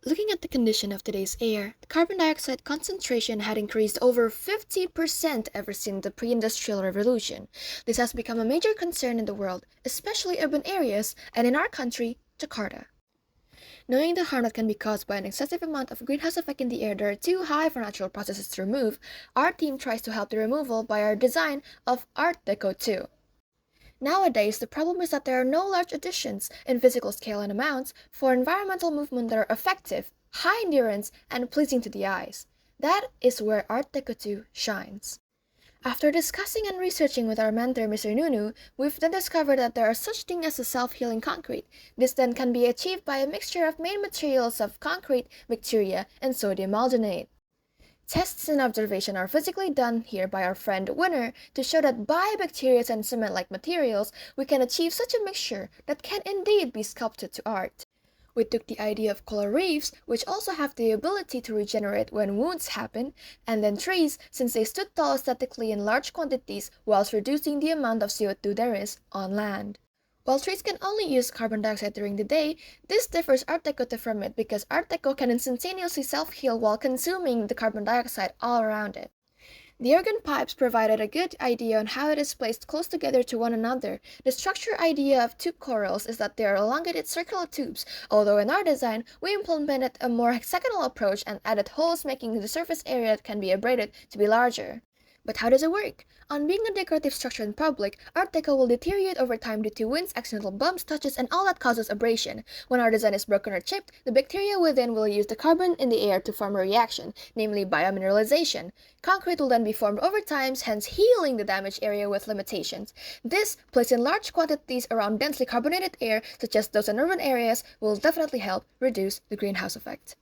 Looking at the condition of today's air, the carbon dioxide concentration had increased over 50% ever since the pre-industrial revolution. This has become a major concern in the world, especially urban areas, and in our country, Jakarta. Knowing the harm that can be caused by an excessive amount of greenhouse effect in the air that are too high for natural processes to remove, our team tries to help the removal by our design of ArtDeCO2. Nowadays, the problem is that there are no large additions in physical scale and amounts for environmental movement that are effective, high endurance, and pleasing to the eyes. That is where ArtDeCO2 shines. After discussing and researching with our mentor, Mr. Nunu, we've then discovered that there are such things as a self-healing concrete. This then can be achieved by a mixture of main materials of concrete, bacteria, and sodium alginate. Tests and observation are physically done here by our friend Winner to show that by bacteria and cement-like materials, we can achieve such a mixture that can indeed be sculpted to art. We took the idea of coral reefs, which also have the ability to regenerate when wounds happen, and then trees, since they stood tall aesthetically in large quantities whilst reducing the amount of CO2 there is on land. While trees can only use carbon dioxide during the day, this differs ArtDeCO from it because ArtDeCO can instantaneously self-heal while consuming the carbon dioxide all around it. The organ pipes provided a good idea on how it is placed close together to one another. The structure idea of tube corals is that they are elongated circular tubes, although in our design, we implemented a more hexagonal approach and added holes making the surface area that can be abraded to be larger. But how does it work? On being a decorative structure in public, ArtDeCO will deteriorate over time due to winds, accidental bumps, touches, and all that causes abrasion. When our design is broken or chipped, the bacteria within will use the carbon in the air to form a reaction, namely biomineralization. Concrete will then be formed over time, hence healing the damaged area with limitations. This, placed in large quantities around densely carbonated air, such as those in urban areas, will definitely help reduce the greenhouse effect.